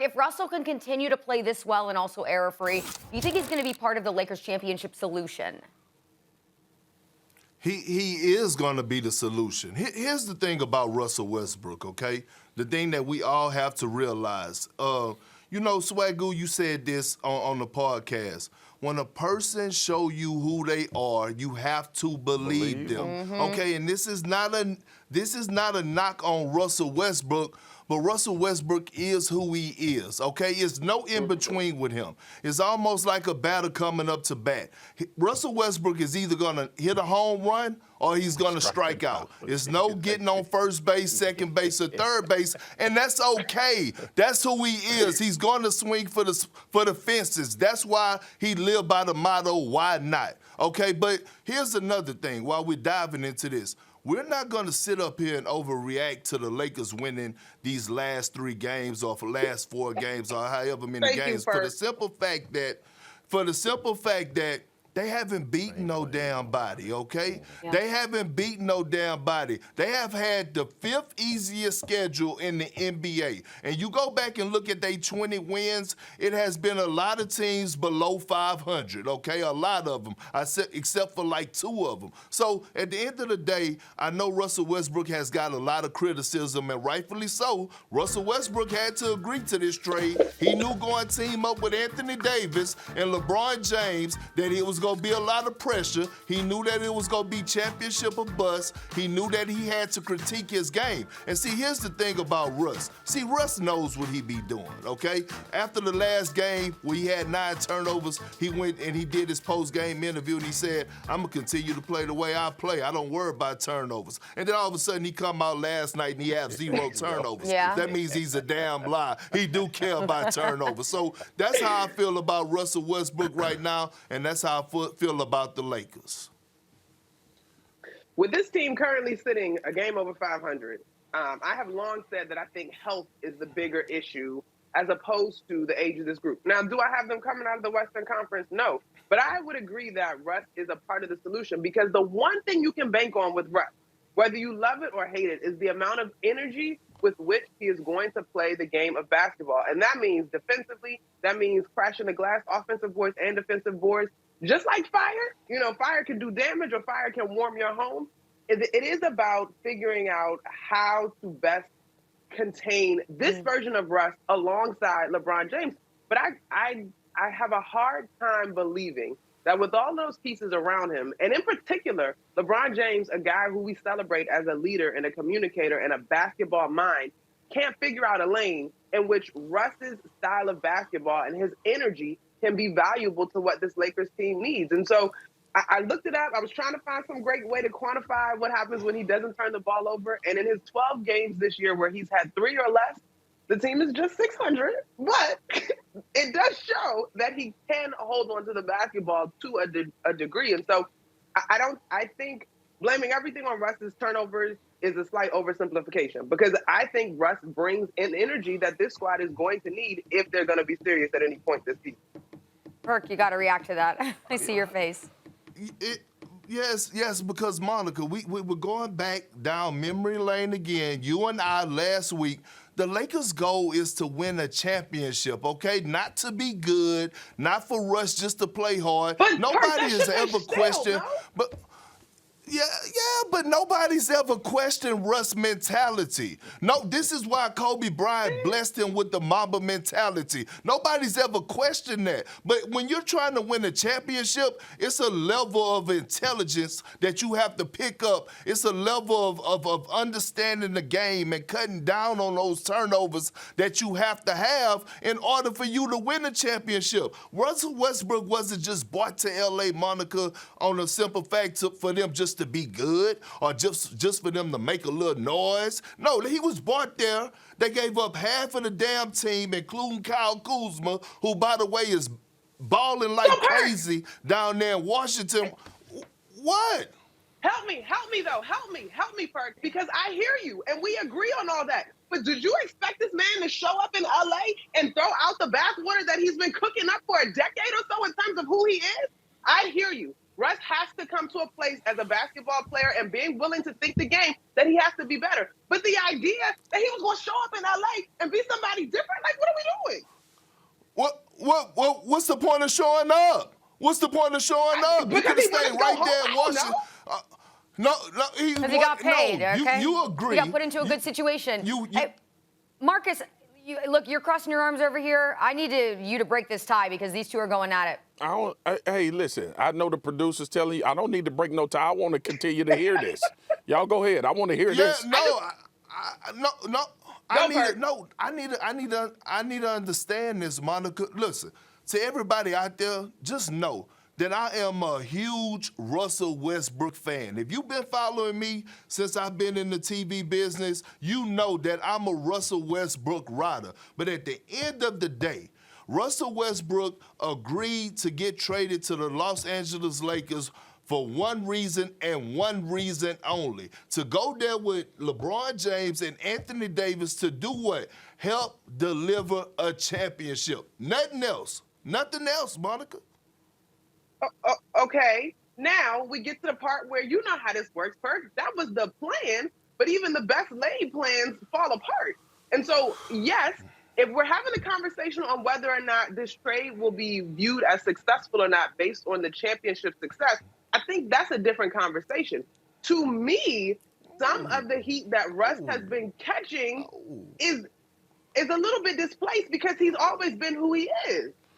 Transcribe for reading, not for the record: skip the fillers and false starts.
If Russell can continue to play this well and also error-free, do you think he's going to be part of the Lakers championship solution? He is going to be the solution. Here's the thing about Russell Westbrook, okay? The thing that we all have to realize. Swagoo, you said this on the podcast. When a person show you who they are, you have to believe them. Mm-hmm. Okay, and this is not a knock on Russell Westbrook, but Russell Westbrook is who he is, okay? It's no in-between with him. It's almost like a batter coming up to bat. Russell Westbrook is either going to hit a home run or he's going to strike out. It's no getting on first base, second base, or third base, and that's okay. That's who he is. He's going to swing for the fences. That's why he lived by the motto, why not? Okay, but here's another thing while we're diving into this. We're not going to sit up here and overreact to the Lakers winning these last 3 games or last 4 games or however many games for the simple fact that they haven't beaten no damn body, okay? Yeah. They haven't beaten no damn body. They have had the 5th easiest schedule in the NBA. And you go back and look at their 20 wins, it has been a lot of teams below 500, okay? A lot of them, except for like 2 of them. So at the end of the day, I know Russell Westbrook has got a lot of criticism, and rightfully so. Russell Westbrook had to agree to this trade. He knew going to team up with Anthony Davis and LeBron James that it was going to be a lot of pressure. He knew that it was going to be championship or bust. He knew that he had to critique his game. And see, here's the thing about Russ. See, Russ knows what he be doing, okay? After the last game where he had 9 turnovers, he went and he did his post-game interview and he said, I'm going to continue to play the way I play. I don't worry about turnovers. And then all of a sudden he come out last night and he have 0 turnovers. Yeah. That means he's a damn lie. He do care about turnovers. So that's how I feel about Russell Westbrook right now, and that's how I feel about the Lakers. With this team currently sitting a game over 500, I have long said that I think health is the bigger issue as opposed to the age of this group. Now, do I have them coming out of the Western Conference? No. But I would agree that Russ is a part of the solution, because the one thing you can bank on with Russ, whether you love it or hate it, is the amount of energy with which he is going to play the game of basketball. And that means defensively, that means crashing the glass, offensive boards and defensive boards. Just like fire, fire can do damage or fire can warm your home. It is about figuring out how to best contain this version of Russ alongside LeBron James. But I have a hard time believing that with all those pieces around him, and in particular, LeBron James, a guy who we celebrate as a leader and a communicator and a basketball mind, can't figure out a lane in which Russ's style of basketball and his energy can be valuable to what this Lakers team needs. And so I looked it up. I was trying to find some great way to quantify what happens when he doesn't turn the ball over. And in his 12 games this year where he's had 3 or less, the team is just 600. But it does show that he can hold on to the basketball to a degree. And so I think blaming everything on Russ's turnovers is a slight oversimplification, because I think Russ brings an energy that this squad is going to need if they're going to be serious at any point this season. Perk, you got to react to that. I see your face. Yes, because Monica, we were going back down memory lane again. You and I last week. The Lakers' goal is to win a championship, okay? Not to be good, not for Russ just to play hard. But nobody has ever questioned. But yeah, but nobody's ever questioned Russ' mentality. No, this is why Kobe Bryant blessed him with the Mamba mentality. Nobody's ever questioned that. But when you're trying to win a championship, it's a level of intelligence that you have to pick up. It's a level of understanding the game and cutting down on those turnovers that you have to have in order for you to win a championship. Russell Westbrook wasn't just brought to L.A., Monica, on a simple fact for them just to be good or just for them to make a little noise. No, he was brought there. They gave up half of the damn team, including Kyle Kuzma, who, by the way, is balling like crazy down there in Washington. What? Help me, though. Help me, Perk, because I hear you, and we agree on all that. But did you expect this man to show up in L.A. and throw out the bathwater that he's been cooking up for a decade or so in terms of who he is? I hear you. Russ has to come to a place as a basketball player and being willing to think the game that he has to be better. But the idea that he was going to show up in LA and be somebody different, like, what are we doing? What's the point of showing up? What's the point of showing up? You could have stayed right there in Washington. No, because he got paid. No, okay, you agree. He got put into a good situation. Hey, Marcus, look, you're crossing your arms over here. I need you to break this tie because these two are going at it. Hey, listen, I know the producer's telling you I don't need to break no tie. I want to continue to hear this. Y'all go ahead. I want to hear this. No. I need to understand this, Monica. Listen, to everybody out there, just know that I am a huge Russell Westbrook fan. If you've been following me since I've been in the TV business, you know that I'm a Russell Westbrook rider. But at the end of the day, Russell Westbrook agreed to get traded to the Los Angeles Lakers for one reason and one reason only: to go there with LeBron James and Anthony Davis to do what? Help deliver a championship. Nothing else. Nothing else, Monica. Okay, now we get to the part where you know how this works, Perk. That was the plan, but even the best laid plans fall apart. And so, yes, if we're having a conversation on whether or not this trade will be viewed as successful or not based on the championship success, I think that's a different conversation. To me, some of the heat that Russ has been catching is a little bit displaced because he's always been who he is.